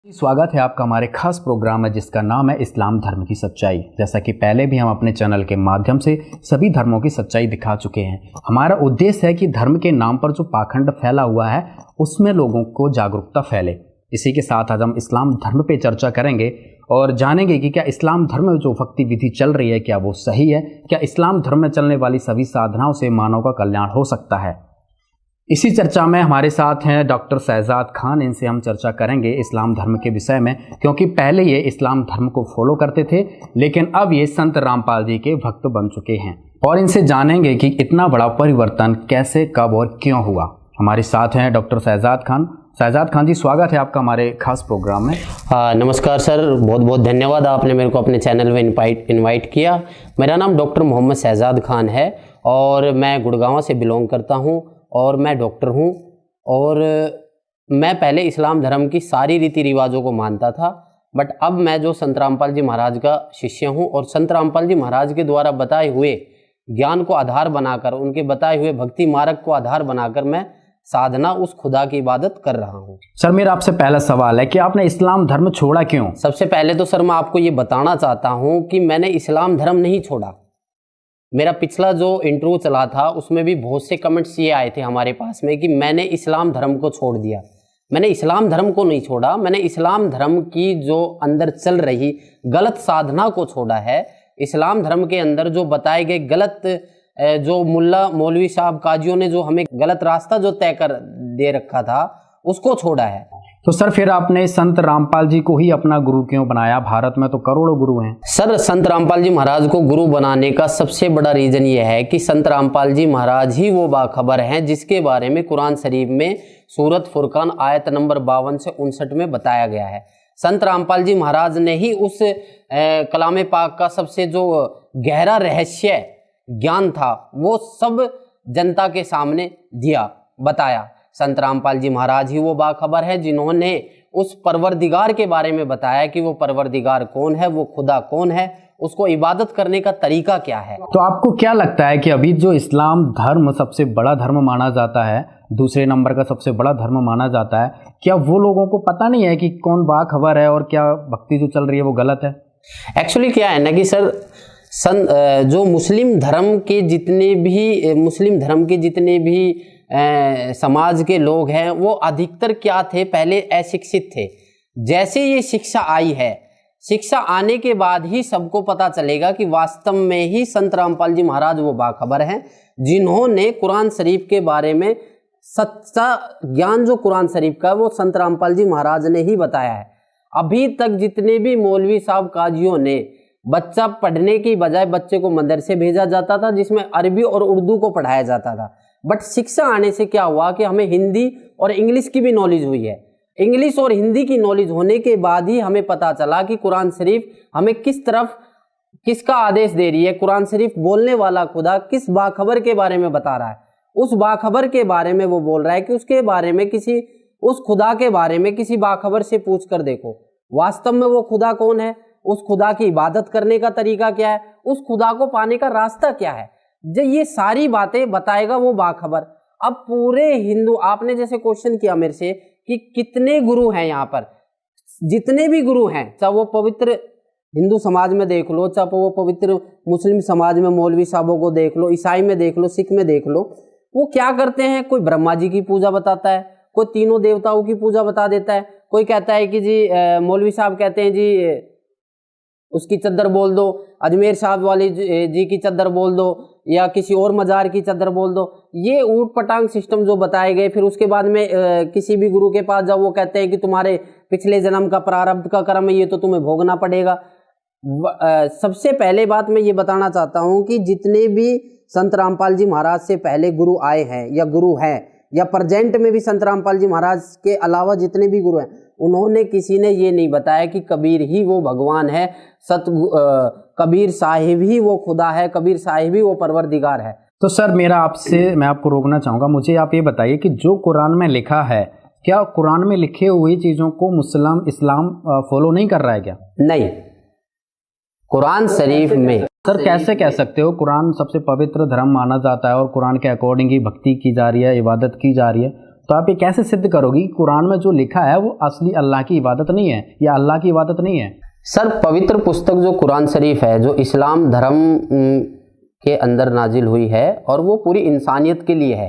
स्वागत है आपका हमारे खास प्रोग्राम में जिसका नाम है इस्लाम धर्म की सच्चाई। जैसा कि पहले भी हम अपने चैनल के माध्यम से सभी धर्मों की सच्चाई दिखा चुके हैं। हमारा उद्देश्य है कि धर्म के नाम पर जो पाखंड फैला हुआ है उसमें लोगों को जागरूकता फैले। इसी के साथ आज हम इस्लाम धर्म पे चर्चा करेंगे और जानेंगे कि क्या इस्लाम धर्म में जो भक्ति विधि चल रही है क्या वो सही है, क्या इस्लाम धर्म में चलने वाली सभी साधनाओं से मानव का कल्याण हो सकता है। इसी चर्चा में हमारे साथ हैं डॉक्टर शहजाद खान। इनसे हम चर्चा करेंगे इस्लाम धर्म के विषय में, क्योंकि पहले ये इस्लाम धर्म को फॉलो करते थे लेकिन अब ये संत रामपाल जी के भक्त बन चुके हैं और इनसे जानेंगे कि इतना बड़ा परिवर्तन कैसे, कब और क्यों हुआ। हमारे साथ हैं डॉक्टर शहजाद खान। शहजाद खान जी, स्वागत है आपका हमारे खास प्रोग्राम में। नमस्कार सर, बहुत बहुत धन्यवाद, आपने मेरे को अपने चैनल में इनवाइट किया। मेरा नाम डॉक्टर मोहम्मद शहजाद खान है और मैं गुड़गांव से बिलोंग करता हूँ और मैं डॉक्टर हूँ। और मैं पहले इस्लाम धर्म की सारी रीति रिवाजों को मानता था, बट अब मैं जो संत रामपाल जी महाराज का शिष्य हूँ और संत रामपाल जी महाराज के द्वारा बताए हुए ज्ञान को आधार बनाकर, उनके बताए हुए भक्ति मार्ग को आधार बनाकर मैं साधना उस खुदा की इबादत कर रहा हूँ। सर, मेरा आपसे पहला सवाल है कि आपने इस्लाम धर्म छोड़ा क्यों? सबसे पहले तो सर मैं आपको ये बताना चाहता हूँ कि मैंने इस्लाम धर्म नहीं छोड़ा। मेरा पिछला जो इंटरव्यू चला था उसमें भी बहुत से कमेंट्स ये आए थे हमारे पास में कि मैंने इस्लाम धर्म को छोड़ दिया। मैंने इस्लाम धर्म को नहीं छोड़ा, मैंने इस्लाम धर्म की जो अंदर चल रही गलत साधना को छोड़ा है। इस्लाम धर्म के अंदर जो बताए गए गलत, जो मुल्ला मौलवी साहब काजियों ने जो हमें गलत रास्ता जो तय कर दे रखा था उसको छोड़ा है। तो सर फिर आपने संत रामपाल जी को ही अपना गुरु क्यों बनाया? भारत में तो करोड़ों गुरु हैं। सर, संत रामपाल जी महाराज को गुरु बनाने का सबसे बड़ा रीजन ये है कि संत रामपाल जी महाराज ही वो बाखबर हैं जिसके बारे में कुरान शरीफ में सूरत फुरकान आयत नंबर 52 से 59 में बताया गया है। संत रामपाल जी महाराज ने ही उस कलाम पाक का सबसे जो गहरा रहस्य ज्ञान था वो सब जनता के सामने दिया, बताया। संत रामपाल जी महाराज ही वो बाखबर है जिन्होंने उस परवरदिगार के बारे में बताया कि वो परवरदिगार कौन है, वो खुदा कौन है, उसको इबादत करने का तरीका क्या है। तो आपको क्या लगता है कि अभी जो इस्लाम धर्म सबसे बड़ा धर्म माना जाता है, दूसरे नंबर का सबसे बड़ा धर्म माना जाता है, क्या वो लोगों को पता नहीं है कि कौन बाखबर है और क्या भक्ति जो चल रही है वो गलत है? एक्चुअली क्या है ना कि सर जो मुस्लिम धर्म के जितने भी समाज के लोग हैं वो अधिकतर क्या थे, पहले अशिक्षित थे। जैसे ये शिक्षा आई है, शिक्षा आने के बाद ही सबको पता चलेगा कि वास्तव में ही संत रामपाल जी महाराज वो बाखबर हैं जिन्होंने कुरान शरीफ के बारे में सच्चा ज्ञान, जो कुरान शरीफ का वो संत रामपाल जी महाराज ने ही बताया है। अभी तक जितने भी मौलवी साहब काजियों ने बच्चा पढ़ने की बजाय बच्चे को मदरसे भेजा जाता था जिसमें अरबी और उर्दू को पढ़ाया जाता था, बट शिक्षा आने से क्या हुआ कि हमें हिंदी और इंग्लिश की भी नॉलेज हुई है। इंग्लिश और हिंदी की नॉलेज होने के बाद ही हमें पता चला कि कुरान शरीफ हमें किस तरफ किसका आदेश दे रही है। कुरान शरीफ बोलने वाला खुदा किस बाखबर के बारे में बता रहा है, उस बाखबर के बारे में वो बोल रहा है कि उसके बारे में उस खुदा के बारे में किसी बाखबर से पूछ कर देखो वास्तव में वो खुदा कौन है, उस खुदा की इबादत करने का तरीका क्या है, उस खुदा को पाने का रास्ता क्या है। जो ये सारी बातें बताएगा वो बाखबर। अब पूरे हिंदू, आपने जैसे क्वेश्चन किया मेरे से कि कितने गुरु हैं यहाँ पर, जितने भी गुरु हैं, चाहे वो पवित्र हिंदू समाज में देख लो, चाहे वो पवित्र मुस्लिम समाज में मौलवी साहबों को देख लो, ईसाई में देख लो, सिख में देख लो, वो क्या करते हैं, कोई ब्रह्मा जी की पूजा बताता है, कोई तीनों देवताओं की पूजा बता देता है, कोई कहता है कि जी मौलवी साहब कहते हैं जी उसकी चद्दर बोल दो, अजमेर साहब वाली जी की चद्दर बोल दो, या किसी और मजार की चद्दर बोल दो। ये ऊट पटांग सिस्टम जो बताए गए, फिर उसके बाद में किसी भी गुरु के पास जाओ वो कहते हैं कि तुम्हारे पिछले जन्म का प्रारब्ध का कर्म है, ये तो तुम्हें भोगना पड़ेगा। सबसे पहले बात मैं ये बताना चाहता हूँ कि जितने भी संत रामपाल जी महाराज से पहले गुरु आए हैं या गुरु हैं या प्रेजेंट में भी संत रामपाल जी महाराज के अलावा जितने भी गुरु हैं, उन्होंने किसी ने ये नहीं बताया कि कबीर ही वो भगवान है, कबीर साहिब ही वो खुदा है, कबीर साहिब ही वो परवरदिगार है। तो सर मैं आपको रोकना चाहूँगा, मुझे आप ये बताइए कि जो कुरान में लिखा है, क्या कुरान में लिखे हुई चीज़ों को इस्लाम फॉलो नहीं कर रहा है क्या? नहीं, कुरान शरीफ में सर कैसे कह सकते हो कुरान सबसे पवित्र धर्म माना जाता है और कुरान के अकॉर्डिंग ही भक्ति की जा रही है, इबादत की जा रही है, तो आप ये कैसे सिद्ध करोगी कुरान में जो लिखा है वो असली अल्लाह की इबादत नहीं है या अल्लाह की इबादत नहीं है? सर, पवित्र पुस्तक जो कुरान शरीफ है, जो इस्लाम धर्म के अंदर नाजिल हुई है और वो पूरी इंसानियत के लिए है।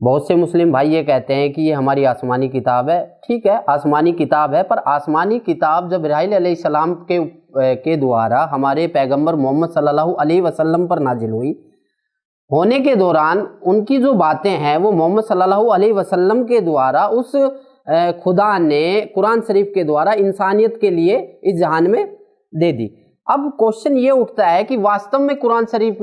बहुत से मुस्लिम भाई ये कहते हैं कि ये हमारी आसमानी किताब है। ठीक है, आसमानी किताब है, पर आसमानी किताब जब इब्राहीम अलैहिस्सलाम के द्वारा हमारे पैगंबर मोहम्मद सल्लल्लाहु अलैहि वसल्लम पर नाजिल हुई, होने के दौरान उनकी जो बातें हैं वो मोहम्मद सल्लल्लाहु अलैहि वसल्लम के द्वारा उस खुदा ने कुरान शरीफ के द्वारा इंसानियत के लिए इस जहान में दे दी। अब क्वेश्चन ये उठता है कि वास्तव में कुरान शरीफ,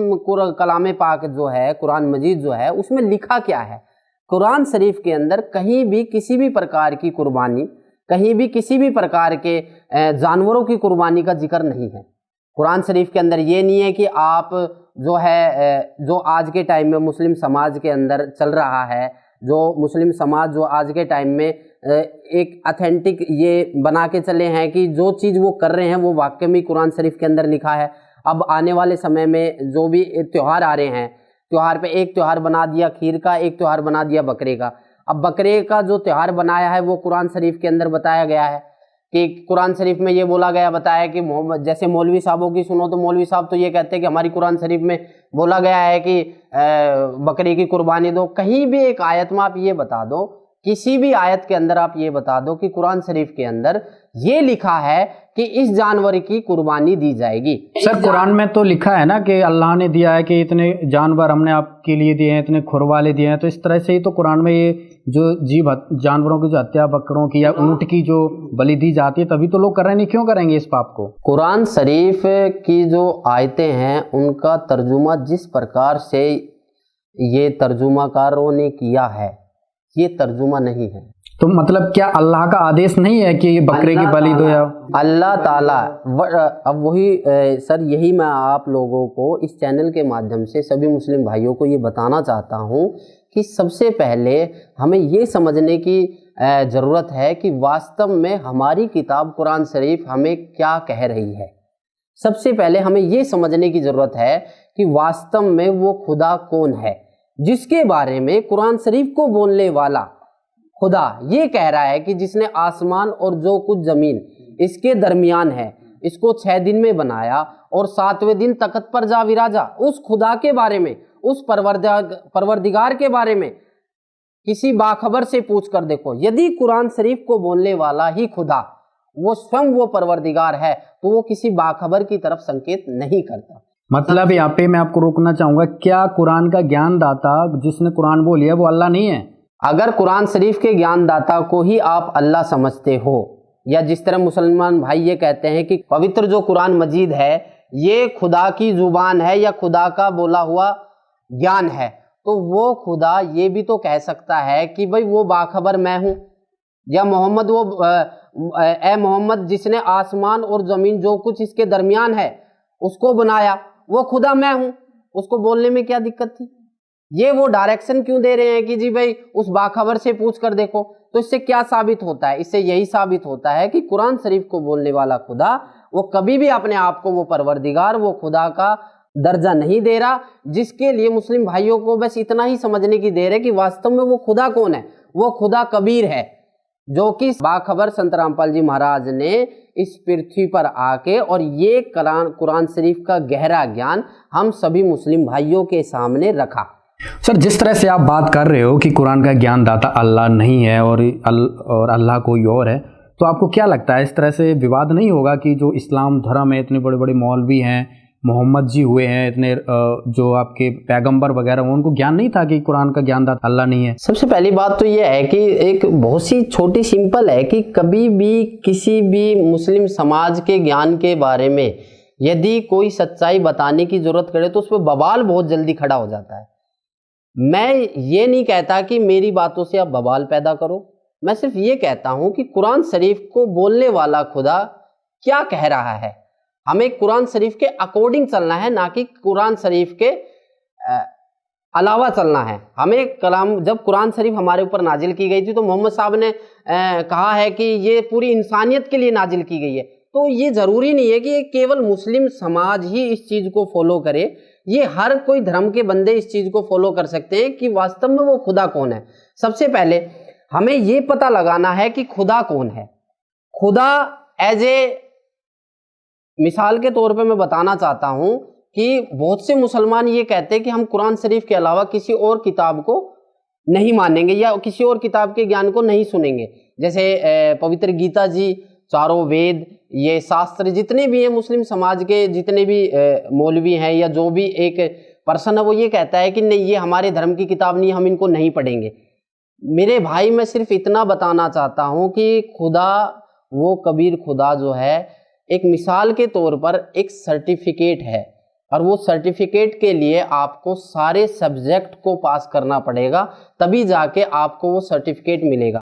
कलाम पाक जो है, कुरान मजीद जो है, उसमें लिखा क्या है? कुरान शरीफ के अंदर कहीं भी किसी भी प्रकार की कुर्बानी, कहीं भी किसी भी प्रकार के जानवरों की कुर्बानी का जिक्र नहीं है। कुरान शरीफ के अंदर ये नहीं है कि आप जो है, जो आज के टाइम में मुस्लिम समाज के अंदर चल रहा है, जो मुस्लिम समाज जो आज के टाइम में एक ऑथेंटिक ये बना के चले हैं कि जो चीज़ वो कर रहे हैं वो वाकई में कुरान शरीफ के अंदर लिखा है। अब आने वाले समय में जो भी त्यौहार आ रहे हैं, त्यौहार पे एक त्यौहार बना दिया खीर का, एक त्यौहार बना दिया बकरे का। अब बकरे का जो त्यौहार बनाया है वो कुरान शरीफ के अंदर बताया गया है कि कुरान शरीफ में ये बोला गया, बताया कि मोहम्मद, जैसे मौलवी साहबों की सुनो तो मौलवी साहब तो ये कहते हैं कि हमारी कुरान शरीफ में बोला गया है कि बकरे की कुर्बानी दो। कहीं भी एक आयत में आप ये बता दो, किसी भी आयत के अंदर आप ये बता दो कि कुरान शरीफ के अंदर ये लिखा है कि इस जानवर की कुर्बानी दी जाएगी। सर, कुरान में तो लिखा है ना कि अल्लाह ने दिया है कि इतने जानवर हमने आपके लिए दिए हैं, इतने खुरवाले दिए हैं। तो इस तरह से ही तो कुरान में ये जो जानवरों की जो हत्या, बकरों की या ऊंट की जो बलि दी जाती है, तभी तो लोग कर रहे हैं, नहीं क्यों करेंगे इस पाप को? कुरान शरीफ की जो आयतें हैं उनका तर्जुमा जिस प्रकार से ये तर्जुमाकारों ने किया है, ये तर्जुमा नहीं है। तो मतलब क्या अल्लाह का आदेश नहीं है कि ये बकरे की बलि दो? या अल्लाह ताला, अब वही सर, यही मैं आप लोगों को इस चैनल के माध्यम से सभी मुस्लिम भाइयों को ये बताना चाहता हूँ कि सबसे पहले हमें ये समझने की ज़रूरत है कि वास्तव में हमारी किताब कुरान शरीफ हमें क्या कह रही है। सबसे पहले हमें ये समझने की ज़रूरत है कि वास्तव में वो खुदा कौन है जिसके बारे में कुरान शरीफ को बोलने वाला खुदा ये कह रहा है कि जिसने आसमान और जो कुछ ज़मीन इसके दरमियान है, इसको 6 दिन में बनाया और 7वें दिन तख्त पर जा विराजा। उस खुदा के बारे में, उस परवरदिगार के बारे में किसी बाखबर से पूछ कर देखो। यदि कुरान शरीफ को बोलने वाला ही खुदा वो स्वयं वो परवरदिगार है तो वो किसी बाखबर की तरफ संकेत नहीं करता। मतलब यहाँ पे मैं आपको रोकना चाहूंगा, क्या कुरान का ज्ञान दाता जिसने कुरान बोली है वो अल्लाह नहीं है? अगर कुरान शरीफ के ज्ञानदाता को ही आप अल्लाह समझते हो, या जिस तरह मुसलमान भाई ये कहते हैं कि पवित्र जो कुरान मजीद है ये खुदा की जुबान है या खुदा का बोला हुआ ज्ञान है, तो वो खुदा ये भी तो कह सकता है कि भाई वो बाखबर मैं हूँ, या मोहम्मद वो ए मोहम्मद जिसने आसमान और ज़मीन जो कुछ इसके दरमियान है उसको बनाया, वो खुदा मैं हूँ। उसको बोलने में क्या दिक्कत थी? ये वो डायरेक्शन क्यों दे रहे हैं कि जी भाई उस बाखबर से पूछ कर देखो? तो इससे क्या साबित होता है? इससे यही साबित होता है कि कुरान शरीफ को बोलने वाला खुदा वो कभी भी अपने आप को वो परवरदिगार, वो खुदा का दर्जा नहीं दे रहा। जिसके लिए मुस्लिम भाइयों को बस इतना ही समझने की देर है कि वास्तव में वो खुदा कौन है। वो खुदा कबीर है जो कि बाखबर संत रामपाल जी महाराज ने इस पृथ्वी पर आके और ये कुरान शरीफ का गहरा ज्ञान हम सभी मुस्लिम भाइयों के सामने रखा। सर, जिस तरह से आप बात कर रहे हो कि कुरान का ज्ञानदाता अल्लाह नहीं है और अल्लाह कोई और है, तो आपको क्या लगता है इस तरह से विवाद नहीं होगा कि जो इस्लाम धर्म है, इतने बड़े बड़े मौलवी हैं, मोहम्मद जी हुए हैं, इतने जो आपके पैगंबर वगैरह, उनको ज्ञान नहीं था कि कुरान का ज्ञानदाता अल्लाह नहीं है? सबसे पहली बात तो ये है कि एक बहुत सी छोटी सिंपल है कि कभी भी किसी भी मुस्लिम समाज के ज्ञान के बारे में यदि कोई सच्चाई बताने की जरूरत करे तो उस पर बवाल बहुत जल्दी खड़ा हो जाता है। मैं ये नहीं कहता कि मेरी बातों से आप बवाल पैदा करो, मैं सिर्फ ये कहता हूं कि कुरान शरीफ को बोलने वाला खुदा क्या कह रहा है। हमें कुरान शरीफ के अकॉर्डिंग चलना है, ना कि कुरान शरीफ के अलावा चलना है। हमें कलाम, जब कुरान शरीफ हमारे ऊपर नाजिल की गई थी तो मोहम्मद साहब ने कहा है कि ये पूरी इंसानियत के लिए नाजिल की गई है। तो ये ज़रूरी नहीं है कि केवल मुस्लिम समाज ही इस चीज़ को फॉलो करे। ये हर कोई धर्म के बंदे इस चीज को फॉलो कर सकते हैं कि वास्तव में वो खुदा कौन है। सबसे पहले हमें ये पता लगाना है कि खुदा कौन है। खुदा एज ए मिसाल के तौर पे मैं बताना चाहता हूं कि बहुत से मुसलमान ये कहते हैं कि हम कुरान शरीफ के अलावा किसी और किताब को नहीं मानेंगे या किसी और किताब के ज्ञान को नहीं सुनेंगे। जैसे पवित्र गीता जी, चारों वेद, ये शास्त्र जितने भी हैं, मुस्लिम समाज के जितने भी मौलवी हैं या जो भी एक पर्सन है, वो ये कहता है कि नहीं, ये हमारे धर्म की किताब नहीं, हम इनको नहीं पढ़ेंगे। मेरे भाई, मैं सिर्फ इतना बताना चाहता हूँ कि खुदा, वो कबीर खुदा जो है, एक मिसाल के तौर पर एक सर्टिफिकेट है, और वो सर्टिफिकेट के लिए आपको सारे सब्जेक्ट को पास करना पड़ेगा, तभी जाके आपको वो सर्टिफिकेट मिलेगा।